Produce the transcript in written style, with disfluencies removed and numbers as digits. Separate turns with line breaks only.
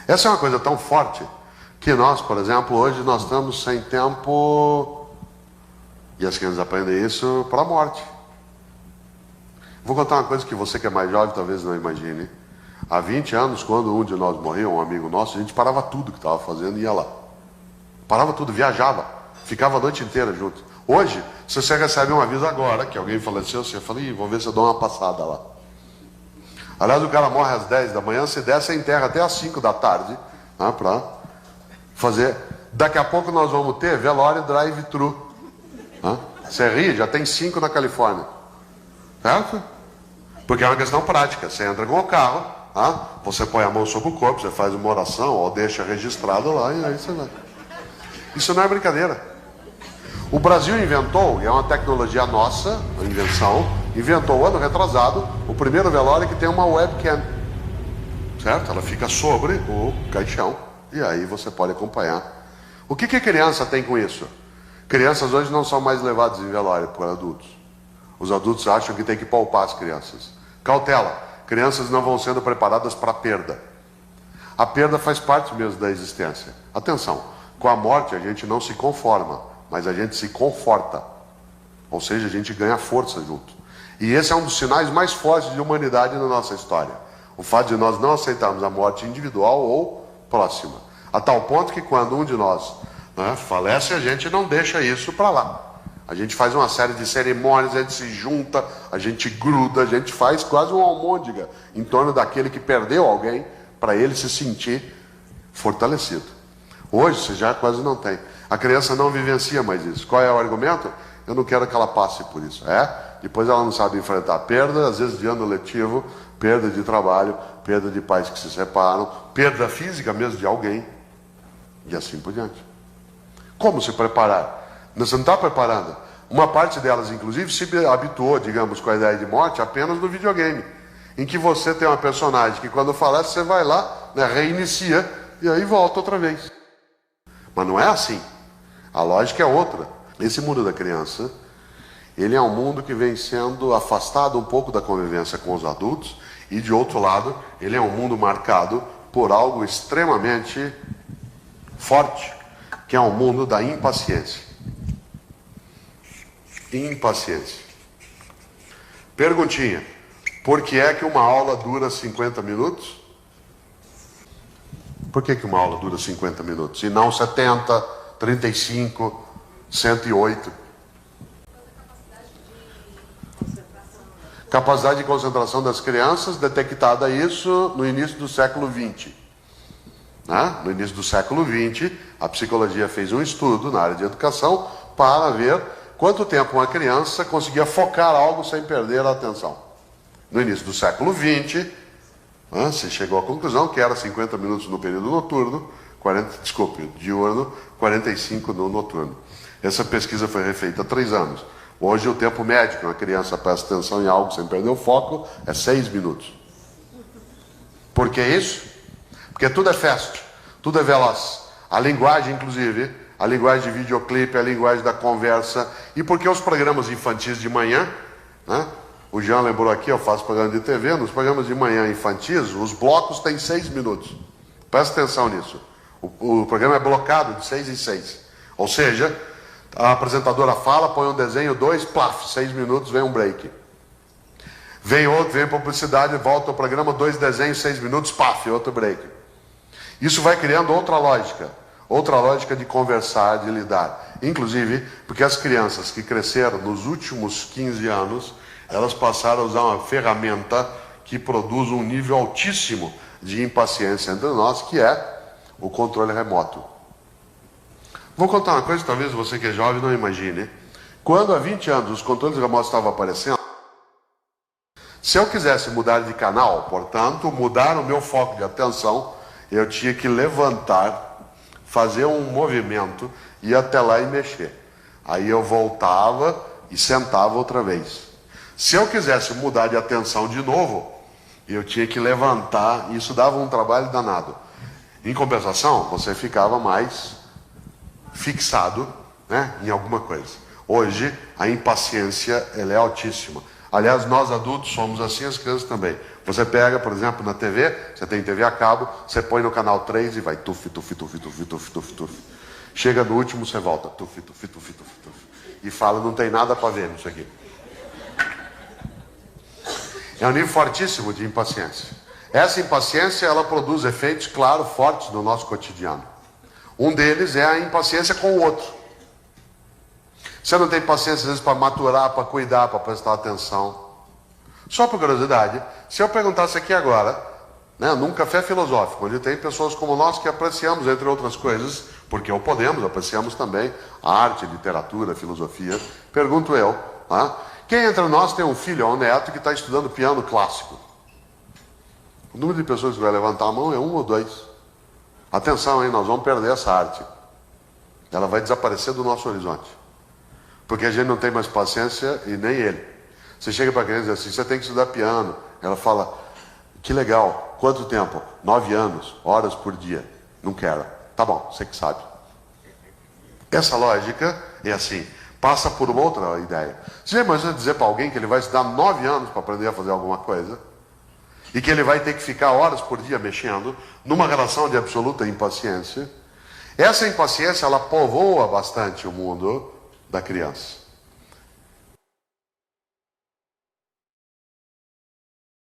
Essa é uma coisa tão forte que nós, por exemplo, hoje nós estamos sem tempo, e as crianças aprendem isso para a morte. Vou contar uma coisa que você que é mais jovem talvez não imagine. Há 20 anos, quando um de nós morria, um amigo nosso, a gente parava tudo que estava fazendo e ia lá. Parava tudo, viajava, ficava a noite inteira junto. Hoje, se você recebe um aviso agora, que alguém faleceu, você fala, vou ver se eu dou uma passada lá. Aliás, o cara morre às 10 da manhã, se der, você enterra até às 5 da tarde, né, para fazer. Daqui a pouco nós vamos ter velório drive-thru. Né? Você ri, já tem 5 na Califórnia. Certo? Porque é uma questão prática. Você entra com o carro, né? Você põe a mão sobre o corpo, você faz uma oração, ou deixa registrado lá, e aí você vai. Isso não é brincadeira. O Brasil inventou, e é uma tecnologia nossa, uma invenção, inventou ano retrasado, o primeiro velório que tem uma webcam. Certo? Ela fica sobre o caixão, e aí você pode acompanhar. O que a criança tem com isso? Crianças hoje não são mais levadas em velório por adultos. Os adultos acham que tem que poupar as crianças. Cautela, crianças não vão sendo preparadas para a perda. A perda faz parte mesmo da existência. Atenção, com a morte a gente não se conforma, mas a gente se conforta. Ou seja, a gente ganha força junto. E esse é um dos sinais mais fortes de humanidade na nossa história. O fato de nós não aceitarmos a morte individual ou próxima. A tal ponto que quando um de nós, né, falece, a gente não deixa isso para lá. A gente faz uma série de cerimônias, a gente se junta, a gente gruda, a gente faz quase uma almôndega em torno daquele que perdeu alguém, para ele se sentir fortalecido. Hoje você já quase não tem. A criança não vivencia mais isso. Qual é o argumento? Eu não quero que ela passe por isso. Depois ela não sabe enfrentar perda, às vezes de ano letivo, perda de trabalho, perda de pais que se separam, perda física mesmo de alguém, e assim por diante. Como se preparar? Você não está preparando. Uma parte delas, inclusive, se habituou, digamos, com a ideia de morte apenas no videogame, em que você tem uma personagem que quando falece, você vai lá, né, reinicia, e aí volta outra vez. Mas não é assim. A lógica é outra. Esse mundo da criança, ele é um mundo que vem sendo afastado um pouco da convivência com os adultos, e de outro lado, ele é um mundo marcado por algo extremamente forte, que é o mundo da impaciência. Impaciência. Perguntinha: por que é que uma aula dura 50 minutos? Por que uma aula dura 50 minutos? E não 70, 35, 108? Capacidade de concentração das crianças, detectada isso no início do século XX. No início do século XX, a psicologia fez um estudo na área de educação para ver quanto tempo uma criança conseguia focar algo sem perder a atenção. No início do século XX, se chegou à conclusão que era 50 minutos no período noturno, diurno, 45 no noturno. Essa pesquisa foi refeita há 3 anos. Hoje o tempo médio que uma criança presta atenção em algo sem perder o foco é 6 minutos. Por que isso? Porque tudo é fast, tudo é veloz. A linguagem, inclusive, a linguagem de videoclipe, a linguagem da conversa, e porque os programas infantis de manhã, né? O Jean lembrou aqui, eu faço programa de TV, nos programas de manhã infantis, os blocos têm 6 minutos. Presta atenção nisso. O programa é blocado de 6 em 6. Ou seja, a apresentadora fala, põe um desenho, 2, plaf, 6 minutos, vem um break. Vem outro, vem publicidade, volta ao programa, 2 desenhos, 6 minutos, paf, outro break. Isso vai criando outra lógica de conversar, de lidar. Inclusive, porque as crianças que cresceram nos últimos 15 anos, elas passaram a usar uma ferramenta que produz um nível altíssimo de impaciência entre nós, que é o controle remoto. Vou contar uma coisa que talvez você que é jovem não imagine. Quando há 20 anos os controles remotos estavam aparecendo, se eu quisesse mudar de canal, portanto, mudar o meu foco de atenção, eu tinha que levantar, fazer um movimento, ir até lá e mexer. Aí eu voltava e sentava outra vez. Se eu quisesse mudar de atenção de novo, eu tinha que levantar, e isso dava um trabalho danado. Em compensação, você ficava mais fixado, né, em alguma coisa. Hoje, a impaciência ela é altíssima. Aliás, nós adultos somos assim, as crianças também. Você pega, por exemplo, na TV, você tem TV a cabo, você põe no canal 3 e vai tuf, tuf, tuf, tuf, tuf, tuf, tuf. Chega no último, você volta, tuf, tuf, tuf, tuf, tuf. E fala, não tem nada para ver nisso aqui. É um nível fortíssimo de impaciência. Essa impaciência, ela produz efeitos, claro, fortes no nosso cotidiano. Um deles é a impaciência com o outro. Você não tem paciência, às vezes, para maturar, para cuidar, para prestar atenção. Só por curiosidade, se eu perguntasse aqui agora, né, num café filosófico, onde tem pessoas como nós que apreciamos, entre outras coisas, porque o podemos, apreciamos também a arte, literatura, filosofia, pergunto eu, quem entre nós tem um filho ou um neto que está estudando piano clássico? O número de pessoas que vai levantar a mão é 1 ou 2. Atenção, hein, nós vamos perder essa arte. Ela vai desaparecer do nosso horizonte. Porque a gente não tem mais paciência e nem ele. Você chega para a criança e diz assim, você tem que estudar piano. Ela fala, que legal, quanto tempo? 9 anos, horas por dia. Não quero. Tá bom, você que sabe. Essa lógica é assim, passa por uma outra ideia. Você já imagina dizer para alguém que ele vai estudar 9 anos para aprender a fazer alguma coisa? E que ele vai ter que ficar horas por dia mexendo numa relação de absoluta impaciência? Essa impaciência, ela povoa bastante o mundo da criança.